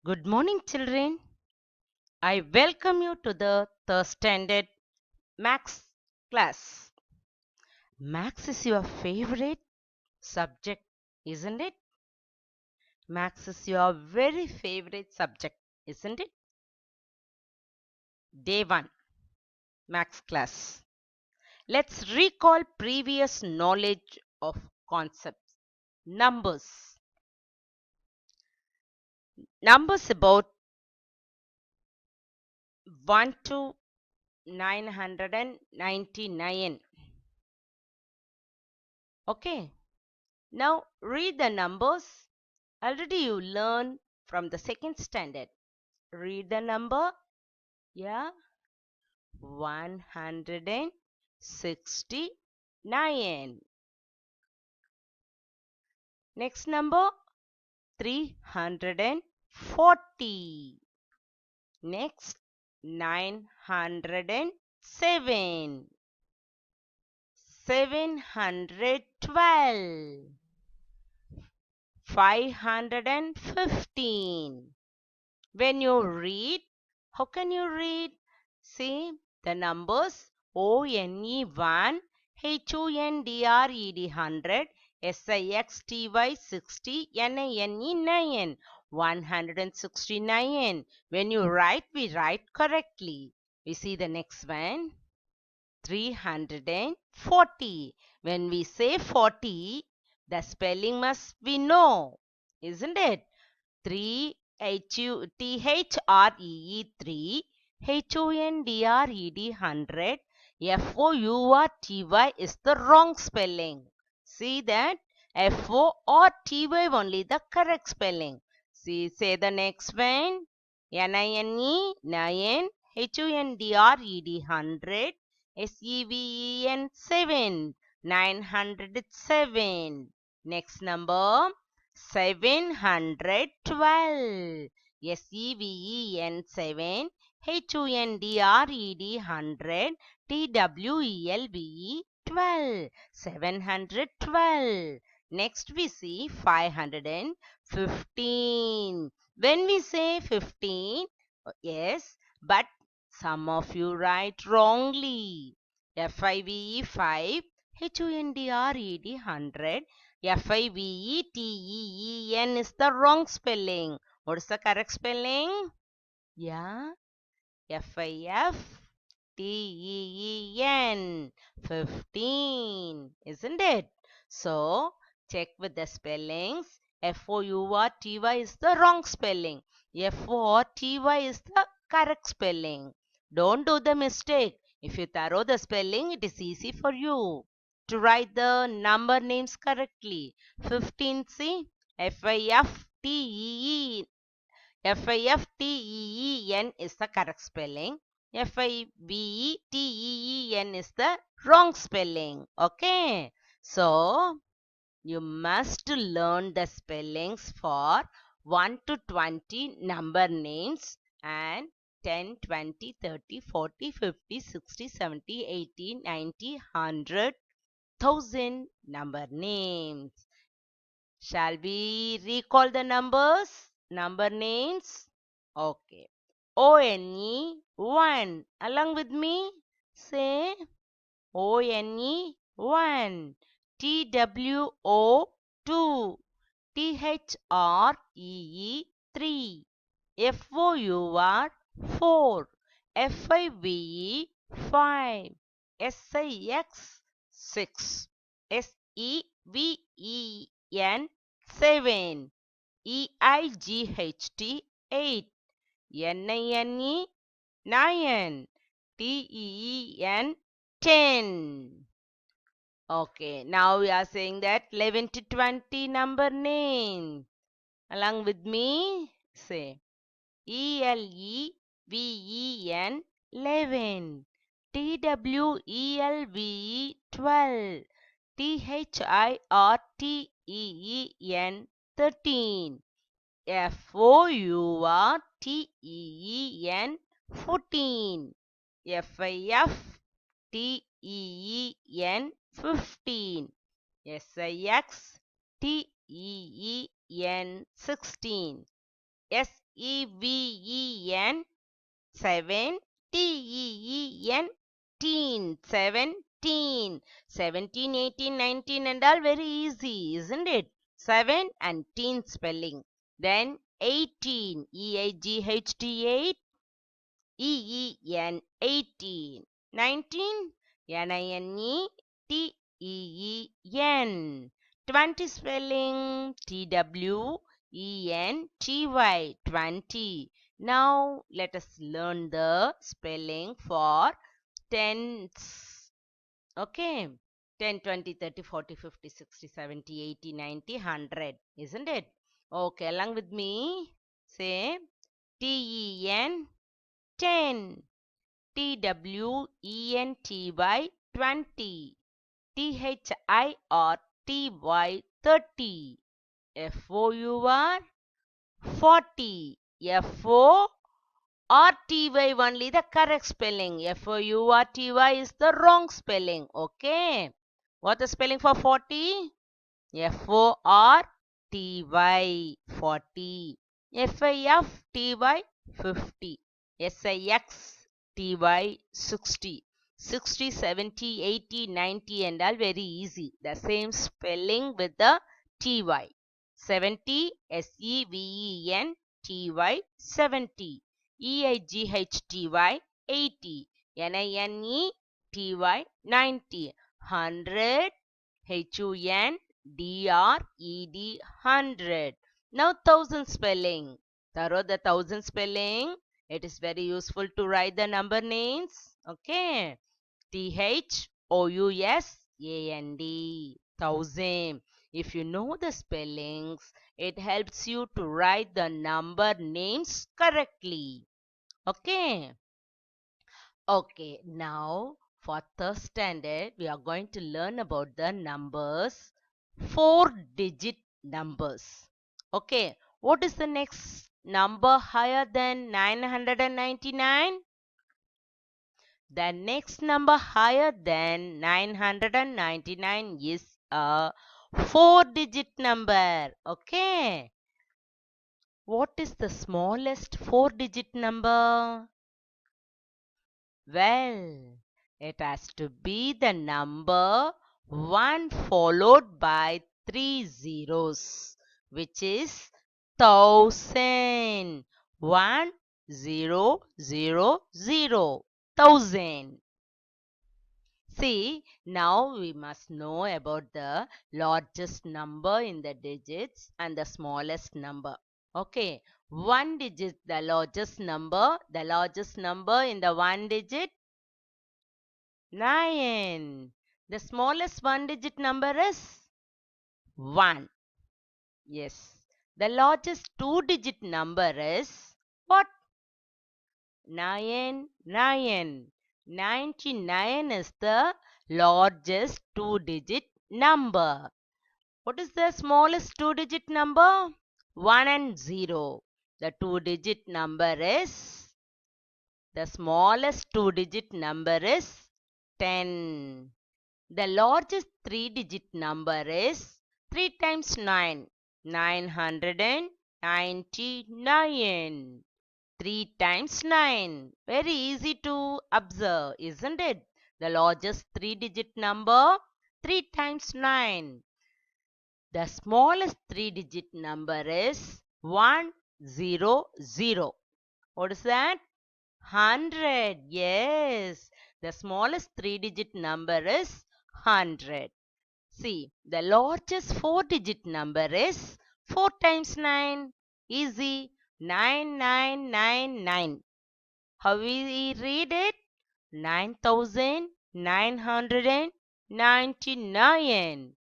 Good morning, children. I welcome you to the third standard Max class. Max is your favorite subject, isn't it? Max is your very favorite subject, isn't it? Day 1, Max class. Let's recall previous knowledge of concepts. Numbers. Numbers about 1 to 999. Okay. Now read the numbers. Already you learned from the second standard. Read the number. Yeah. 169. Next number 340. Next 907. 712. 515. When you read, how can you read? See the numbers ONE 1, HUNDRED 100, SIXTY 60, NANE 9, 169. When you write, we write correctly. We see the next one 340. When we say 40, the spelling must we know, isn't it? 3 THREE 3 HUNDRED 100 FOURTY is the wrong spelling. See that FORTY only the correct spelling. See, say the next one. NINE 9 HUNDRED 100 SEVEN 7 907. Next number 712. SEVEN 7 HUNDRED 100 TWELVE 12. 712. Next we see 515. When we say 15, yes, but some of you write wrongly. FIVE 5 HUNDRED 100 FIVETEEN is the wrong spelling. What is the correct spelling? Yeah, FIFTEEN 15, isn't it? So check with the spellings. FOURTY is the wrong spelling. FORTY is the correct spelling. Don't do the mistake. If you thorough the spelling, it is easy for you to write the number names correctly. 15, see? FIFTEE FIFTEEN is the correct spelling. FIVETEEN is the wrong spelling. Okay. So, you must learn the spellings for 1 to 20 number names and 10, 20, 30, 40, 50, 60, 70, 80, 90, 100, 1000 number names. Shall we recall the numbers? Number names? Okay. ONE 1. Along with me, say ONE 1. TWO 2. THREE 3. FOUR 4. FIVE 5. SIX 6. SEVEN 7. EIGHT 8. NINE 9. TEEN 10. Okay, now we are saying that 11 to 20 number name. Along with me, say ELEVEN 11. TWELVE 12. THIRTEEN 13. FOURTEEN 14. FIFTEEN 15. SIXTEEN 16. T-E-V-E-N, 7, T-E-E-N, teen, 17, 17, 18, 19 and all very easy, isn't it? 7 and teen spelling. Then 18, E-I-G-H-T, 8, E-E-N, 18. 19, N-I-N-E-T-E-E-N. 20 spelling, T-W-E-N-T-Y, 20. Now let us learn the spelling for tens. Okay. 10, 20, 30, 40, 50, 60, 70, 80, 90, 100. Isn't it? Okay, along with me. Say T-E-N, 10. T-W-E-N-T-Y, 20. T-H-I-R-T-Y, 30. F-O-U-R, 40. F-O-R-T-Y only the correct spelling. F-O-U-R-T-Y is the wrong spelling. Okay. What the spelling for 40? F-O-R-T-Y, 40. F-I-F-T-Y, 50. S-I-X-T-Y, 60. 60, 70, 80, 90 and all very easy. The same spelling with the T-Y. 70, S-E-V-E-N-T-Y, 70. E-I-G-H-T-Y, 80. N-I-N-E-T-Y, 90. 100, H-U-N-D-R-E-D, 100. Now thousand spelling. Thorough the thousand spelling. It is very useful to write the number names. Okay. T-H-O-U-S-A-N-D. Thousand. If you know the spellings, it helps you to write the number names correctly. Okay. Okay. Now for third standard, we are going to learn about the numbers, 4-digit numbers. Okay. What is the next number higher than 999? The next number higher than 999 is a 4-digit number. Okay. What is the smallest 4-digit number? Well, it has to be the number 1 followed by 3 zeros, which is 1000. 1, 0, 0, 0. 1000. See, now we must know about the largest number in the digits and the smallest number. Okay, one digit, the largest number in the one digit, 9. The smallest one digit number is 1. Yes. The largest two digit number is what? 99. 99 is the largest two-digit number. What is the smallest two-digit number? 1 and 0. The two-digit number is, the smallest two-digit number is 10. The largest three-digit number is 3 times 9. 999. 3 times 9. Very easy to observe, isn't it? The largest three-digit number, 3 times 9. The smallest three-digit number is 100. What is that? 100. Yes. The smallest three-digit number is 100. See, the largest four-digit number is 4 times 9. Easy. 9999. How we read it? 9999.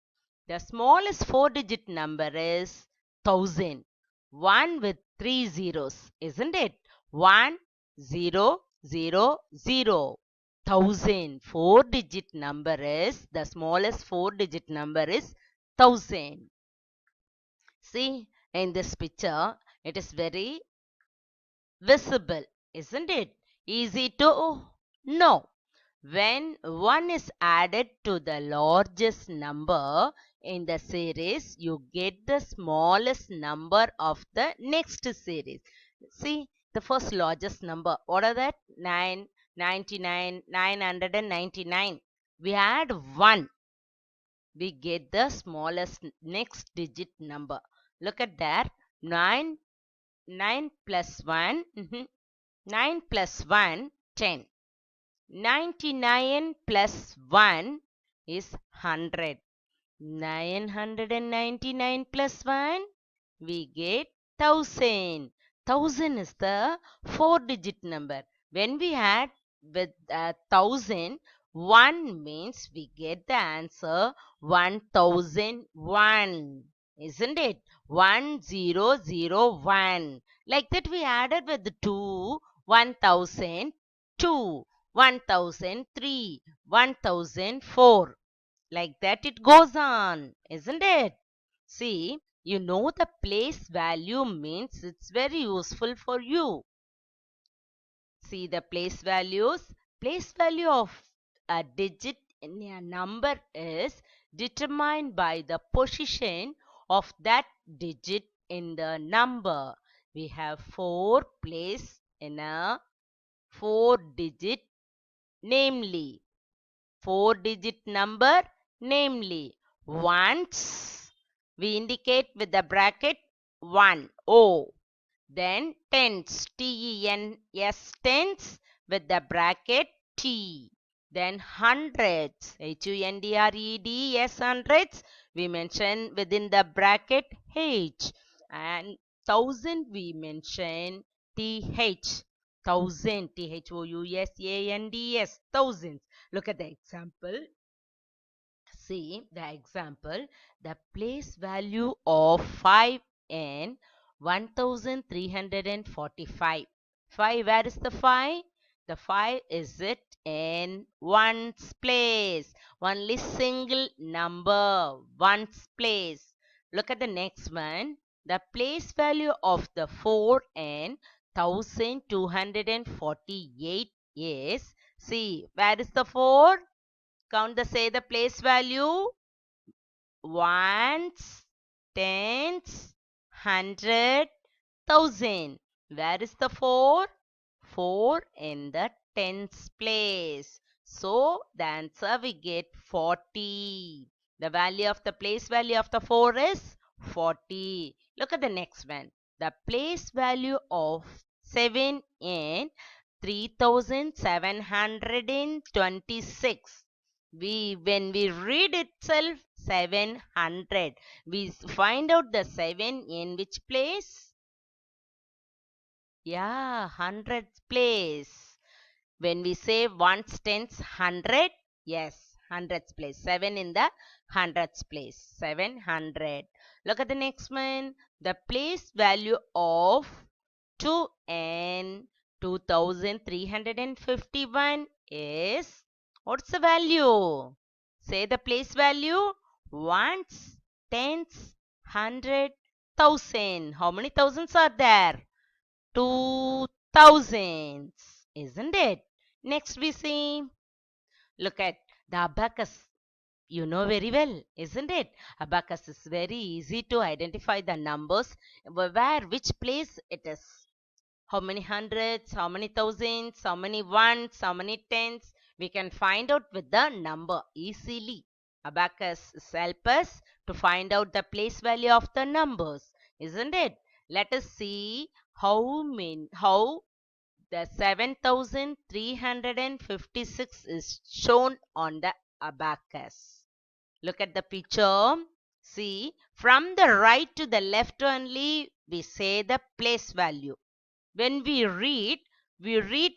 The smallest four-digit number is 1000. 1 with 3 zeros, isn't it? 1, 0, 0, 0. 1000. Four-digit number is, the smallest four-digit number is 1000. See, in this picture, it is very visible, isn't it? Easy to know. When 1 is added to the largest number in the series, you get the smallest number of the next series. See, the first largest number. What are that? 9, 99, 999. We add 1. We get the smallest next digit number. Look at that. 9, 9 plus 1. 9 plus 1, 10. 99 plus 1 is 100. 999 plus 1, we get 1000. 1000 is the 4-digit number. When we add with 1000, 1 means we get the answer 1001. Isn't it? 1001. Like that we added with the 2, 1002, 1003, 1004. Like that it goes on, isn't it? See, you know the place value means it's very useful for you. See the place values. Place value of a digit in a number is determined by the position of that digit in the number. We have 4 place in a 4-digit, namely 4-digit number, namely ones. We indicate with the bracket 1, O. Then tens, T-E-N-S, tens with the bracket T. Then hundreds, H-U-N-D-R-E-D-S, hundreds, we mention within the bracket H. And thousand we mention T-H. Thousand, T-H-O-U-S-A-N-D-S, thousands. Look at the example. See the example. The place value of 5 in 1345. 5, where is the 5? The 5 is it in ones place. Only single number, ones place. Look at the next one. The place value of the 4 in 1248 is, see, where is the 4? Count the, say the place value. Ones, tens, hundred, thousand. Where is the 4? 4 in the tens place. So the answer we get 40. The value of the place value of the 4 is 40. Look at the next one. The place value of 7 in 3726. When we read itself 700, we find out the 7 in which place? Yeah, hundredth place. When we say ones, tens, 100, yes, hundredth place. 7 in the hundredth place. 700. Look at the next one. The place value of 2 and 2351 is, what's the value? Say the place value. Ones, tens, 100, 1000. How many thousands are there? 2000s, isn't it? Next we see, look at the abacus. You know very well, isn't it? Abacus is very easy to identify the numbers, where, which place it is. How many hundreds, how many thousands, how many ones, how many tens. We can find out with the number easily. Abacus help us to find out the place value of the numbers, isn't it? Let us see how the 7356 is shown on the abacus. Look at the picture. See, from the right to the left only we say the place value. When we read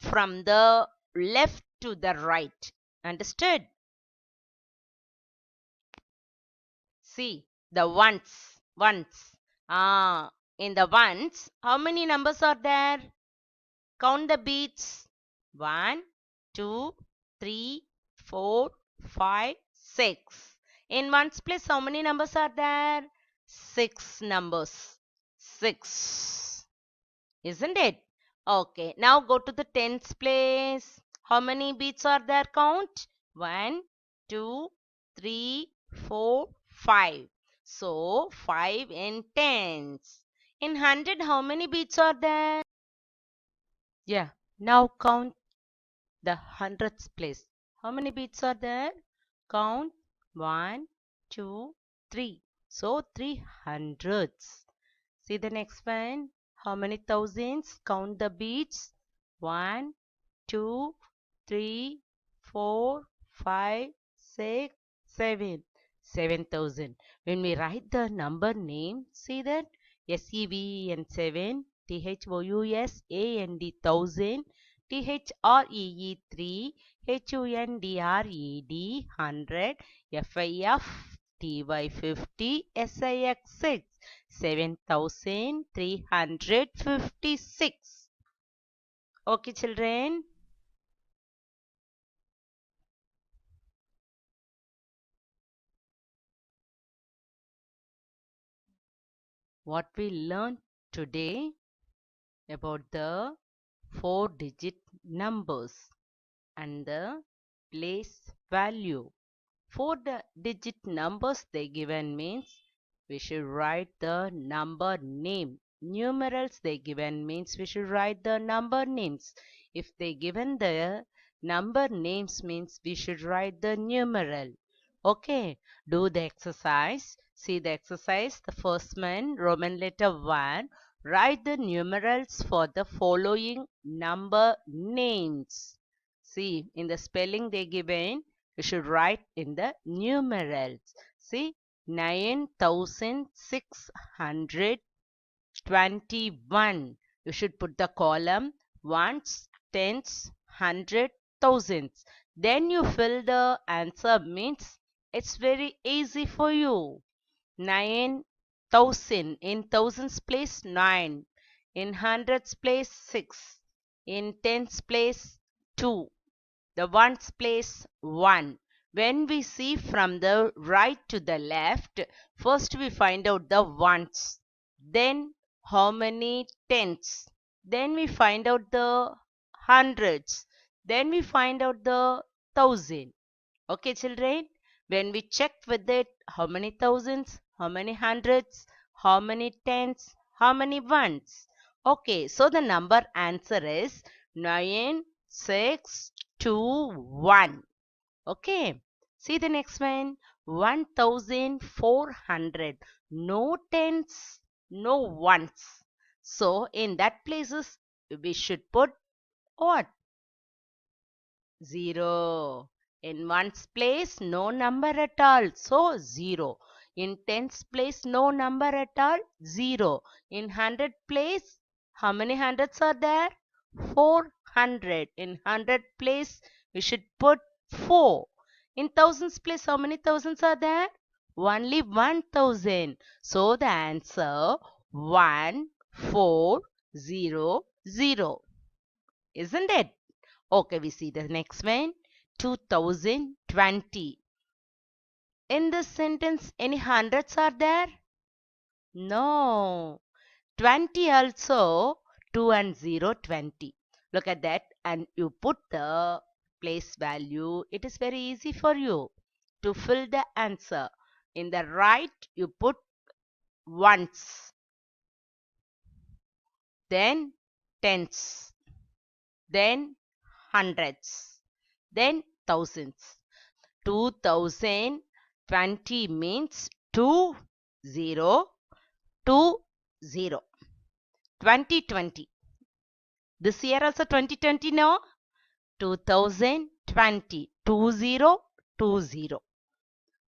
from the left to the right. Understood? See, the ones. In the ones, how many numbers are there? Count the beats. 1, 2, 3, 4, 5, 6. In ones place, how many numbers are there? 6 numbers. 6. Isn't it? Okay, now go to the tens place. How many beats are there? Count. 1, 2, 3, 4, 5. So 5 in tens. In 100, how many beats are there? Yeah. Now count the hundredths place. How many beats are there? Count 1, 2, 3. So 3 hundredths. See the next one. How many thousands? Count the beats. 1, 2, 3, 4, 5, 6, 7. 7,000. When we write the number name, see that? SEVEN 7, THOUSAND 1000, THREE 3, HUNDRED 100, FIFTY 50, SIX 6, 7,356. Okay, children. What we learned today about the 4-digit numbers and the place value. 4-digit numbers they given means we should write the number name. Numerals they given means we should write the number names. If they given the number names means we should write the numeral. Okay, do the exercise. See the exercise. The first one, Roman letter 1. Write the numerals for the following number names. See, in the spelling they given, you should write in the numerals. See, 9,621. You should put the column ones, tens, hundred, thousands. Then you fill the answer means it's very easy for you. 9,000. In thousands place 9. In hundreds place 6. In tens place 2. The ones place 1. When we see from the right to the left, first we find out the ones. Then how many tens. Then we find out the hundreds. Then we find out the thousand. Okay, children? When we check with it, how many thousands, how many hundreds, how many tens, how many ones. Okay, so the number answer is 9621. Okay, see the next one. 1400. No tens, no ones. So in that places we should put what? 0. In ones place, no number at all. So 0. In tens place, no number at all. 0. In hundred place, how many hundreds are there? 400. In hundred place, we should put 4. In thousands place, how many thousands are there? Only 1000. So the answer 1400. Isn't it? Okay, we see the next one. 2020. In this sentence, any hundreds are there? No. 20 also. 2 and 0, 20. Look at that and you put the place value. It is very easy for you to fill the answer. In the right, you put ones. Then tens. Then hundreds. Then thousands. 2020 means 2 0 2 0. 2020. This year also 2020 no? 2020. 2020.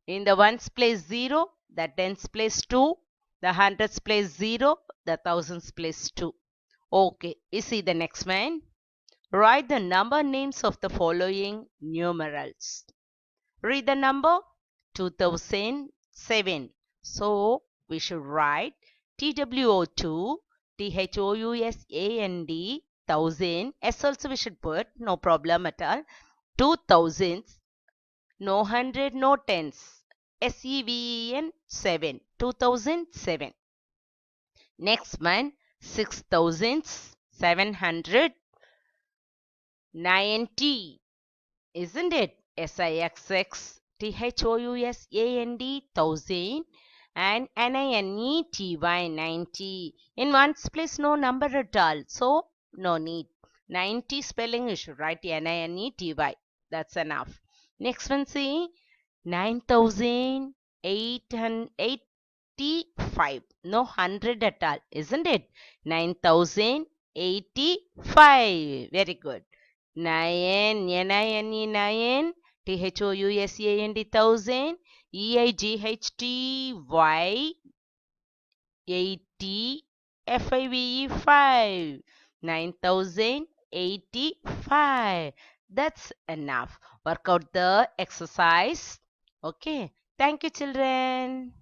In the ones place 0, the tens place 2, the hundreds place 0, the thousands place 2. Okay, you see the next one. Write the number names of the following numerals. Read the number 2007. So we should write TWO2, THOUSAND, 1000. S also we should put, no problem at all. 2000, no hundred, no tens. SEVEN 7, 2007. Next one, 6790. Isn't it? SIXX THOUSAND, thousand, and NINETY, 90. In ones place, no number at all, so no need. 90 spelling you should write NINETY. That's enough. Next one, see 9,885. No hundred at all, isn't it? 9,085. Very good. 9, NINE, 9, THOUSAND, thousand, EIGHTY, 80, FIVE, 5. 9,085. That's enough. Work out the exercise. Okay. Thank you, children.